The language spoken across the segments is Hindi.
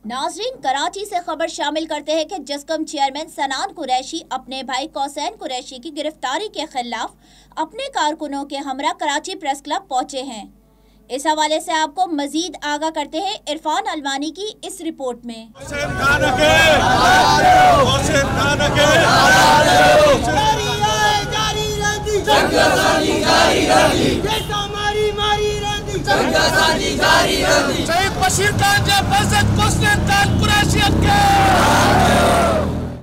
नाजरीन, कराची से खबर शामिल करते हैं कि जस्कम चेयरमैन सनान कुरैशी अपने भाई कौसैन कुरैशी की गिरफ्तारी के खिलाफ अपने कारकुनों के हमरा कराची प्रेस क्लब पहुंचे हैं। इस हवाले से आपको मजीद आगाह करते हैं इरफान अलवानी की इस रिपोर्ट में।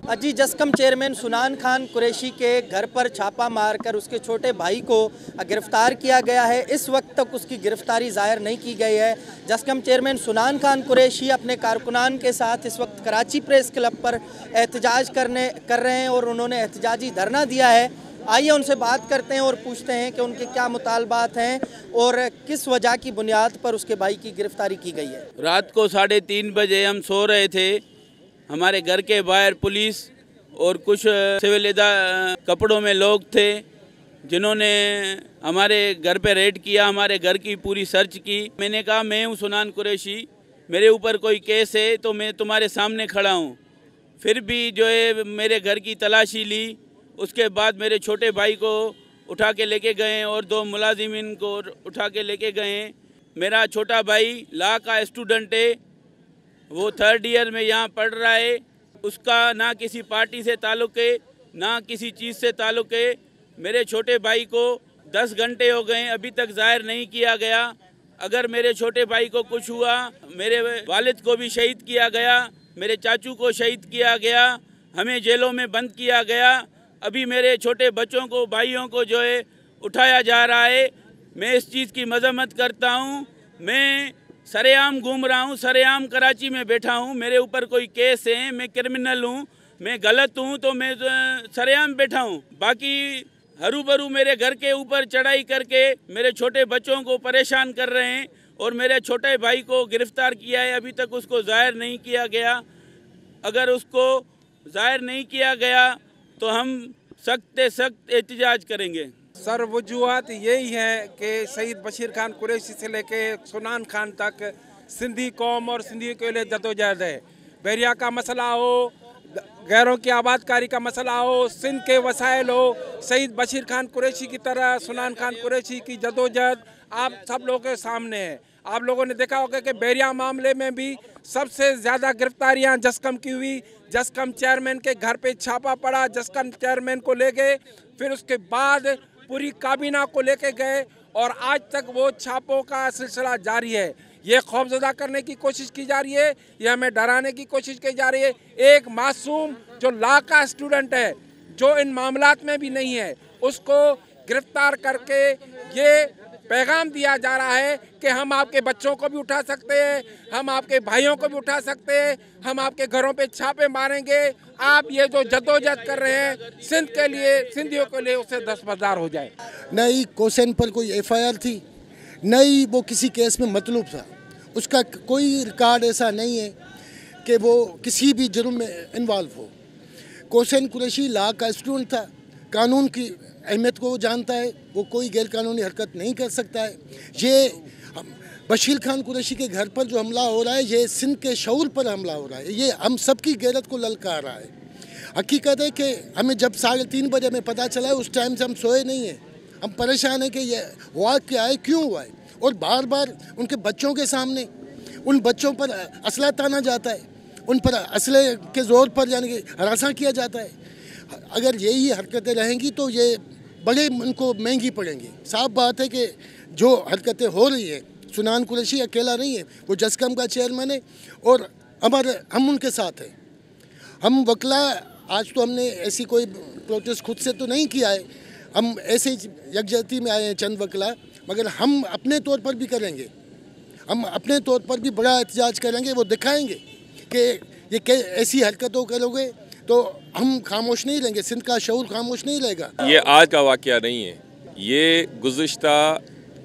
अजी जस्कम चेयरमैन सुनान खान कुरैशी के घर पर छापा मारकर उसके छोटे भाई को गिरफ्तार किया गया है। इस वक्त तक उसकी गिरफ्तारी ज़ाहिर नहीं की गई है। जस्कम चेयरमैन सुनान खान कुरैशी अपने कारकुनान के साथ इस वक्त कराची प्रेस क्लब पर एहतजाज कर रहे हैं और उन्होंने एहतजाजी धरना दिया है। आइए उनसे बात करते हैं और पूछते हैं कि उनके क्या मुतालबात हैं और किस वजह की बुनियाद पर उसके भाई की गिरफ्तारी की गई है। रात को 3:30 बजे हम सो रहे थे। हमारे घर के बाहर पुलिस और कुछ सिविल कपड़ों में लोग थे जिन्होंने हमारे घर पे रेड किया, हमारे घर की पूरी सर्च की। मैंने कहा मैं हूँ सुनान कुरैशी, मेरे ऊपर कोई केस है तो मैं तुम्हारे सामने खड़ा हूँ। फिर भी जो है मेरे घर की तलाशी ली। उसके बाद मेरे छोटे भाई को उठा के लेके गए और 2 मुलाजिमिन को उठा के लेके गए। मेरा छोटा भाई लॉ का स्टूडेंट है, वो 3rd ईयर में यहाँ पढ़ रहा है। उसका ना किसी पार्टी से ताल्लुक़ है ना किसी चीज़ से ताल्लुक़ है। मेरे छोटे भाई को 10 घंटे हो गए, अभी तक ज़ाहिर नहीं किया गया। अगर मेरे छोटे भाई को कुछ हुआ, मेरे वालिद को भी शहीद किया गया, मेरे चाचू को शहीद किया गया, हमें जेलों में बंद किया गया। अभी मेरे छोटे बच्चों को, भाइयों को जो है उठाया जा रहा है। मैं इस चीज़ की मजम्मत करता हूँ। मैं सरेआम घूम रहा हूँ, सरेआम कराची में बैठा हूँ। मेरे ऊपर कोई केस है, मैं क्रिमिनल हूँ, मैं गलत हूँ तो मैं सरेआम बैठा हूँ। बाकी हरू-भरू मेरे घर के ऊपर चढ़ाई करके मेरे छोटे बच्चों को परेशान कर रहे हैं और मेरे छोटे भाई को गिरफ्तार किया है, अभी तक उसको ज़ाहिर नहीं किया गया। अगर उसको ज़ाहिर नहीं किया गया तो हम सख्त से सख्त एहतजाज करेंगे। सर वजूहत यही है कि शहीद बशीर खान कुरैशी से लेके सुनान खान तक सिंधी कौम और सिंधी के लिए जदोजहद है। बहरिया का मसला हो, गैरों की आबादकारी का मसला हो, सिंध के वसाइल हो, शहीद बशीर खान कुरैशी की तरह सुनान खान कुरैशी की जदोजहद आप सब लोगों के सामने है। आप लोगों ने देखा होगा कि बहरिया मामले में भी सबसे ज़्यादा गिरफ्तारियां जस्कम की हुई। जस्कम चेयरमैन के घर पे छापा पड़ा, जस्कम चेयरमैन को ले गए, फिर उसके बाद पूरी काबीना को लेके गए और आज तक वो छापों का सिलसिला जारी है। ये खौफजदा करने की कोशिश की जा रही है, ये हमें डराने की कोशिश की जा रही है। एक मासूम जो लॉ का स्टूडेंट है, जो इन मामलात में भी नहीं है, उसको गिरफ्तार करके ये पैगाम दिया जा रहा है कि हम आपके बच्चों को भी उठा सकते हैं, हम आपके भाइयों को भी उठा सकते हैं, हम आपके घरों पे छापे मारेंगे। आप ये जो जद्दोजहद कर रहे हैं सिंध के लिए, सिंधियों के लिए, उससे दस्तबरदार हो जाए। न ही कौसैन पर कोई FIR थी, न ही वो किसी केस में मतलूब था। उसका कोई रिकॉर्ड ऐसा नहीं है कि वो किसी भी जुर्म में इन्वॉल्व हो। कौसैन कुरैशी लॉ का स्टूडेंट था, कानून की अहमियत को वो जानता है, वो कोई गैर कानूनी हरकत नहीं कर सकता है। ये बशीर खान कुरैशी के घर पर जो हमला हो रहा है, ये सिंध के शऊर पर हमला हो रहा है। ये हम सब की गैरत को ललकार रहा है। हकीकत है कि हमें जब 3:30 बजे हमें पता चला है, उस टाइम से हम सोए नहीं हैं। हम परेशान हैं कि ये हुआ क्या है, क्यों हुआ है। और बार बार उनके बच्चों के सामने उन बच्चों पर असला ताना जाता है, उन पर असले के ज़ोर पर यानी कि हरासा किया जाता है। अगर यही हरकतें रहेंगी तो ये बड़े उनको महंगी पड़ेंगी। साफ बात है कि जो हरकतें हो रही हैं, सुनान कुरैशी अकेला नहीं है, वो जस्कम का चेयरमैन है और हम उनके साथ हैं। हम वकला आज तो हमने ऐसी कोई प्रोटेस्ट खुद से तो नहीं किया है, हम ऐसे ही यकजहती में आए हैं चंद वकला, मगर हम अपने तौर पर भी करेंगे। हम अपने तौर पर भी बड़ा एहतजाज करेंगे। वो दिखाएंगे कि ये ऐसी हरकतों करोगे तो हम खामोश नहीं रहेंगे, सिंध का शऊर खामोश नहीं रहेगा। ये आज का वाक़या नहीं है, ये गुज़िश्ता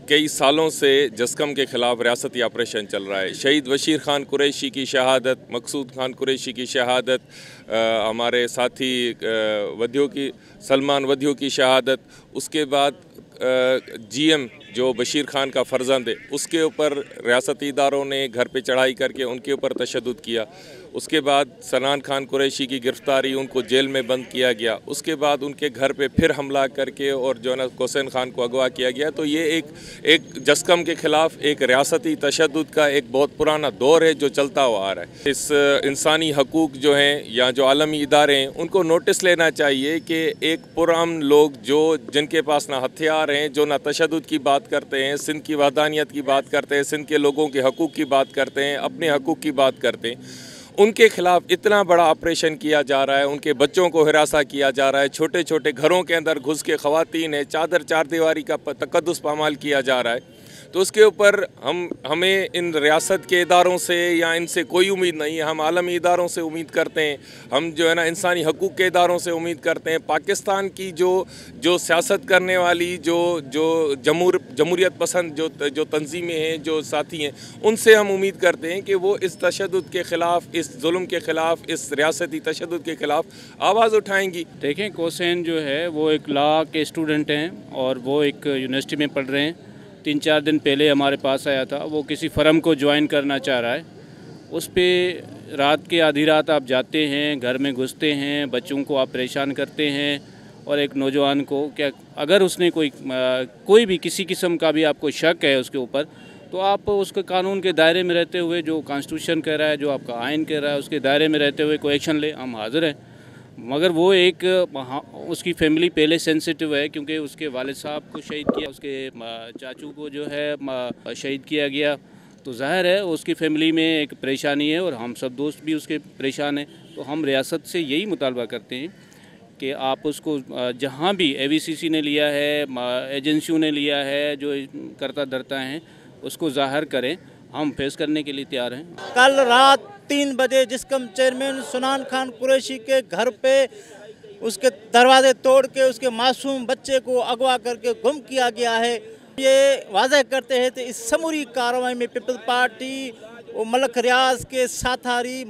कई सालों से जस्कम के ख़िलाफ़ रियासती ऑपरेशन चल रहा है। शहीद बशीर खान कुरैशी की शहादत, मकसूद खान कुरैशी की शहादत, हमारे साथी सलमान वधियो की शहादत, उसके बाद GM जो बशीर खान का फर्जंद है उसके ऊपर रियासती इदारों ने घर पे चढ़ाई करके उनके ऊपर तशद्दुद किया। उसके बाद सनान खान कुरैशी की गिरफ़्तारी, उनको जेल में बंद किया गया। उसके बाद उनके घर पे फिर हमला करके और जो है ना कोसैन खान को अगवा किया गया। तो ये एक जस्कम के ख़िलाफ़ एक रियासती तशद्दुद का एक बहुत पुराना दौर है जो चलता हुआ आ रहा है। इस इंसानी हकूक़ जो हैं या जो आलमी इदारे हैं उनको नोटिस लेना चाहिए कि एक पुरअमन लोग जिनके पास ना हथियार हैं, जो ना तशद्दुद की बात करते हैं, सिंध की वहदानियत की बात करते हैं, सिंध के लोगों के हकूक़ की बात करते हैं, अपने हकूक़ की बात करते हैं, उनके खिलाफ इतना बड़ा ऑपरेशन किया जा रहा है। उनके बच्चों को हिरासा किया जा रहा है। छोटे छोटे घरों के अंदर घुस के ख़वातीन है, चार दीवारी का तकद्दुस पामाल किया जा रहा है। तो उसके ऊपर हमें इन रियासत के इदारों से या इनसे कोई उम्मीद नहीं है। हम आलमी इदारों से उम्मीद करते हैं, हम जो है ना इंसानी हकूक़ के इदारों से उम्मीद करते हैं। पाकिस्तान की जो सियासत करने वाली जो जमहूरियत पसंद जो तंजीमें हैं, जो साथी हैं, उनसे हम उम्मीद करते हैं कि वो इस तशद्दुद के ख़िलाफ़, इस जुल्म के ख़िलाफ़, इस रियासती तशद्दुद के ख़िलाफ़ आवाज़ उठाएंगी। देखें, कोसैन जो है वो एक लॉ के स्टूडेंट हैं और वो एक यूनिवर्सिटी में पढ़ रहे हैं। 3-4 दिन पहले हमारे पास आया था। वो किसी फर्म को ज्वाइन करना चाह रहा है। उस पे रात के आधी रात आप जाते हैं, घर में घुसते हैं, बच्चों को आप परेशान करते हैं और एक नौजवान को क्या अगर उसने कोई भी किसी किस्म का भी आपको शक है उसके ऊपर, तो आप उसके कानून के दायरे में रहते हुए, जो कॉन्स्टिट्यूशन कह रहा है, जो आपका आइन कह रहा है, उसके दायरे में रहते हुए कोई एक्शन ले, हम हाज़िर हैं। मगर वो उसकी फैमिली पहले सेंसिटिव है क्योंकि उसके वालिद साहब को शहीद किया, उसके चाचू को जो है शहीद किया गया। तो ज़ाहिर है उसकी फैमिली में एक परेशानी है और हम सब दोस्त भी उसके परेशान हैं। तो हम रियासत से यही मुतालबा करते हैं कि आप उसको जहाँ भी AVCC ने लिया है, एजेंसियों ने लिया है, जो करता धरता हैं, उसको ज़ाहिर करें। हम फेस करने के लिए तैयार हैं। कल रात 3 बजे जिस्कम चेयरमैन सनान खान कुरैशी के घर पे उसके दरवाजे तोड़ के उसके मासूम बच्चे को अगवा करके गुम किया गया है। ये वाज़ह करते हैं कि इस समूरी कार्रवाई में पीपल्स पार्टी और मलक रियाज के साथारी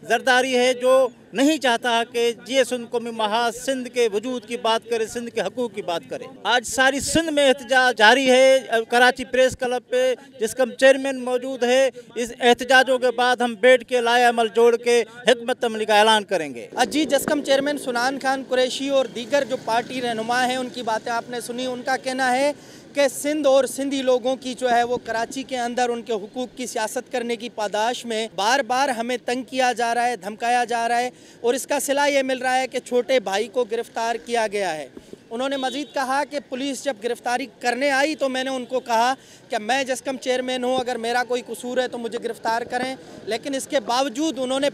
जरदारी है, जो नहीं चाहता कि ये सिंध कौमी महाज सिंध के वजूद की बात करे, सिंध के हकूक़ की बात करे। आज सारी सिंध में एहतजाज जारी है। कराची प्रेस क्लब पे जिसकम चेयरमैन मौजूद है। इस एहतजाजों के बाद हम बैठ के लाए अमल जोड़ के हिकमत अमली का ऐलान करेंगे। जी, जिसकम चेयरमैन सनान खान कुरैशी और दीगर जो पार्टी रहनुमा हैं उनकी बातें आपने सुनी। उनका कहना है कि सिंध और सिंधी लोगों की जो है वो कराची के अंदर उनके हुकूक की सियासत करने की पादाश में बार बार हमें तंग किया जा रहा है, धमकाया जा रहा है और इसका सिला ये मिल रहा है कि छोटे भाई को गिरफ्तार किया गया है। उन्होंने मज़ीद कहा कि पुलिस जब गिरफ्तारी करने आई तो मैंने उनको कहा कि मैं जिस्कम चेयरमैन हूँ, अगर मेरा कोई कसूर है तो मुझे गिरफ़्तार करें, लेकिन इसके बावजूद उन्होंने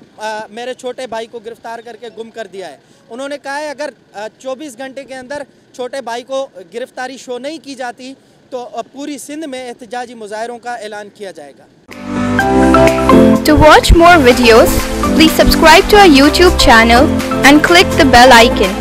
मेरे छोटे भाई को गिरफ़्तार करके गुम कर दिया है। उन्होंने कहा है अगर 24 घंटे के अंदर छोटे भाई को गिरफ़्तारी शो नहीं की जाती तो पूरी सिंध में एहतजाजी मुजाहरों का ऐलान किया जाएगा। To watch more videos, please subscribe to our YouTube channel and click the bell icon.